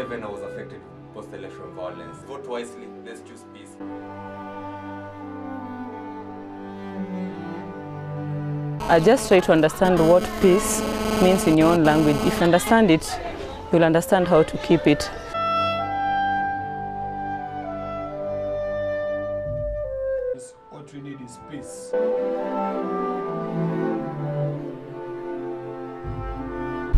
I was affected with post-election violence. Vote wisely, let's choose peace. I just try to understand what peace means in your own language. If you understand it, you'll understand how to keep it. What we need is peace.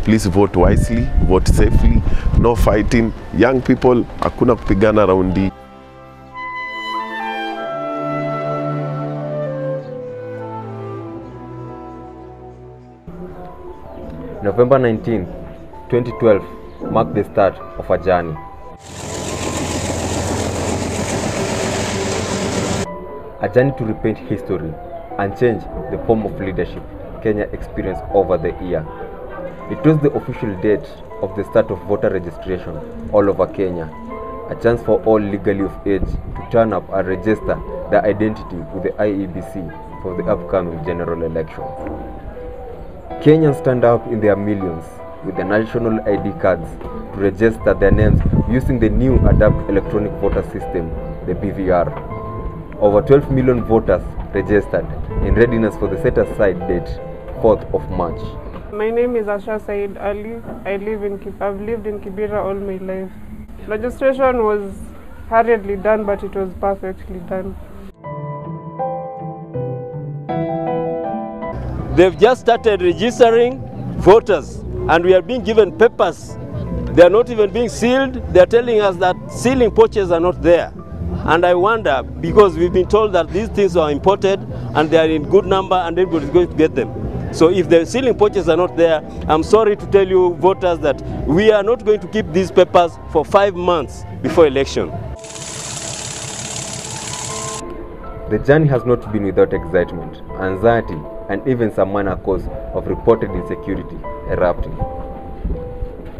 Please vote wisely, vote safely, no fighting. Young people, hakuna kupigana raundi. November 19, 2012 marked the start of a journey. A journey to repaint history and change the form of leadership Kenya experienced over the year. It was the official date of the start of voter registration all over Kenya, a chance for all legally of age to turn up and register their identity with the IEBC for the upcoming general election. Kenyans stand up in their millions with the national ID cards to register their names using the new Adapt Electronic Voter System, the BVR. Over 12 million voters registered in readiness for the set-aside date, 4th of March. My name is Asha Said Ali. I've lived in Kibera all my life. Registration was hurriedly done, but it was perfectly done. They've just started registering voters, and we are being given papers. They are not even being sealed. They are telling us that sealing pouches are not there. And I wonder, because we've been told that these things are imported and they are in good number and everybody's going to get them. So if the sealing pouches are not there, I'm sorry to tell you voters that we are not going to keep these papers for 5 months before election. The journey has not been without excitement, anxiety, and even some minor cause of reported insecurity erupting.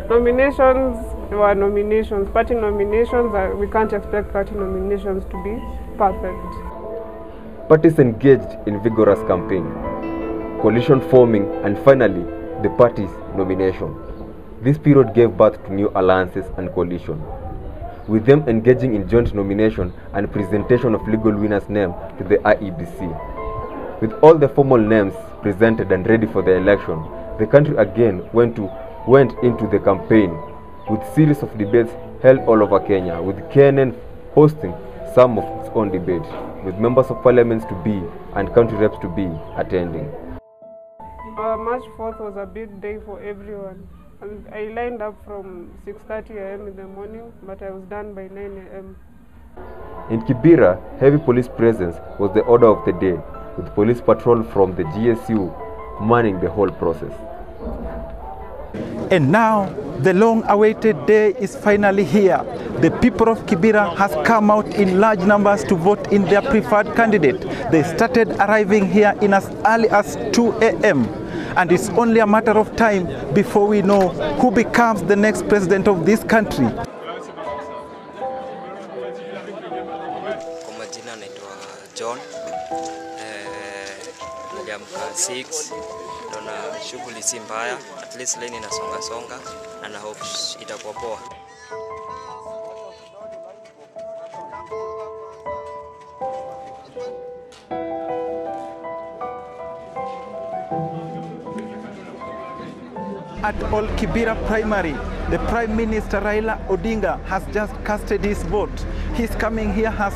Nominations were nominations. Party nominations, we can't expect party nominations to be perfect. Parties engaged in vigorous campaign, coalition forming, and finally, the party's nomination. This period gave birth to new alliances and coalition, with them engaging in joint nomination and presentation of legal winners' name to the IEBC. With all the formal names presented and ready for the election, the country again went into the campaign with series of debates held all over Kenya, with KNN hosting some of its own debates, with members of parliaments to be and country reps to be attending. March 4th was a big day for everyone. I lined up from 6:30 a.m. in the morning, but I was done by 9 a.m. In Kibera, heavy police presence was the order of the day, with police patrol from the GSU manning the whole process. And now, the long-awaited day is finally here. The people of Kibera has come out in large numbers to vote in their preferred candidate. They started arriving here in as early as 2 a.m. And it's only a matter of time before we know who becomes the next president of this country. Kwa majina naitwa John. Niliamka 6. Naona shughuli si mbaya. At least leo ninasonga songa and I hope itakuwa poa. At All Kibera Primary, the Prime Minister Raila Odinga has just casted his vote. His coming here has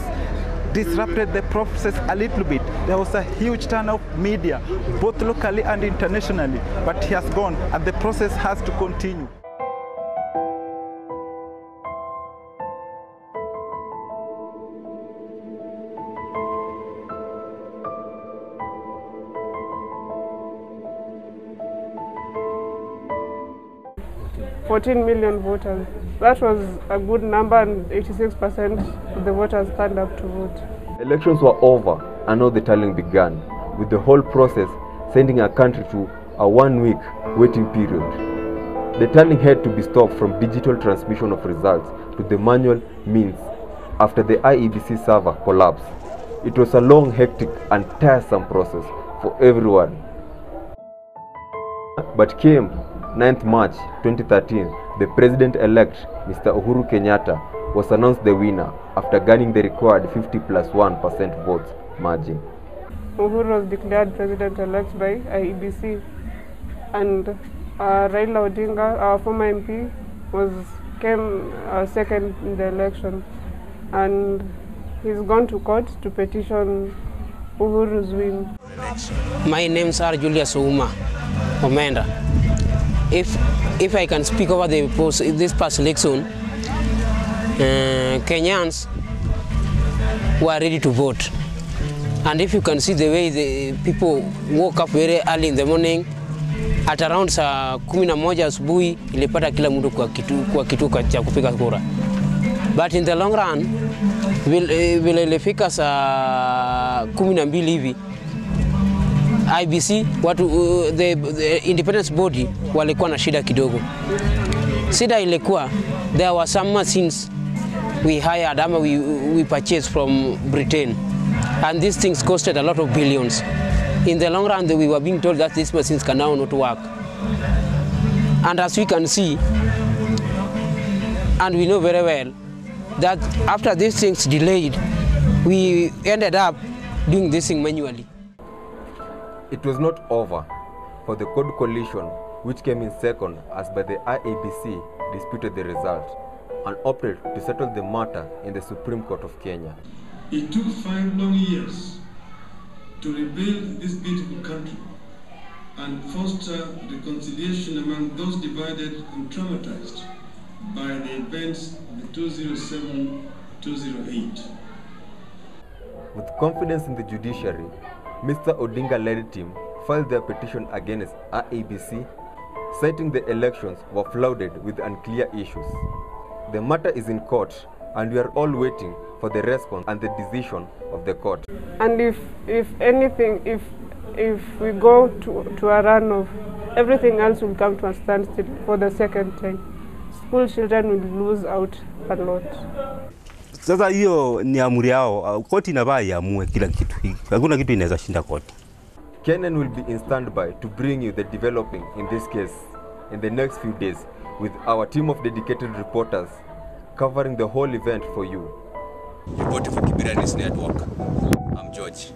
disrupted the process a little bit. There was a huge turnout of media, both locally and internationally, but he has gone and the process has to continue. $14 million voters. That was a good number, and 86% of the voters turned up to vote. Elections were over and now the tallying began, with the whole process sending a country to a 1-week waiting period. The tallying had to be stopped from digital transmission of results to the manual means after the IEBC server collapsed. It was a long, hectic and tiresome process for everyone. But came 9th March 2013, the President-elect, Mr. Uhuru Kenyatta, was announced the winner after gaining the required 50+1% votes margin. Uhuru was declared President-elect by IEBC, and Raila Odinga, our former MP, came second in the election, and he's gone to court to petition Uhuru's win. My names are Julius Ouma Omenda. If I can speak over this past election, Kenyans were ready to vote. And if you can see the way the people woke up very early in the morning, at around saa 11 asubuhi ilipata kila mtu kwa kituo cha kupiga kura. But in the long run, vile ilifika saa 12 hivi, IBC, the independence body walikuwa na shida kidogo. Shida ilikuwa, there were some machines we hired, we purchased from Britain. And these things costed a lot of billions. In the long run, we were being told that these machines can now not work. And as we can see, and we know very well, that after these things delayed, we ended up doing this thing manually. It was not over, for the Code Coalition, which came in second as by the IEBC, disputed the result and opted to settle the matter in the Supreme Court of Kenya. It took 5 long years to rebuild this beautiful country and foster reconciliation among those divided and traumatized by the events of the 2007-2008. With confidence in the judiciary, Mr. Odinga-led team filed their petition against IEBC, citing the elections were flooded with unclear issues. The matter is in court, and we are all waiting for the response and the decision of the court. And if anything, if we go to a runoff, everything else will come to a standstill for the second time. School children will lose out a lot. Sasa hiyo ni amri yao, koti inafaa iamue kila kitu. Hakuna kitu inaweza shinda koti. Kenan will be in standby to bring you the developing in this case in the next few days with our team of dedicated reporters covering the whole event for you. Reporting for Kibera News Network. I'm George.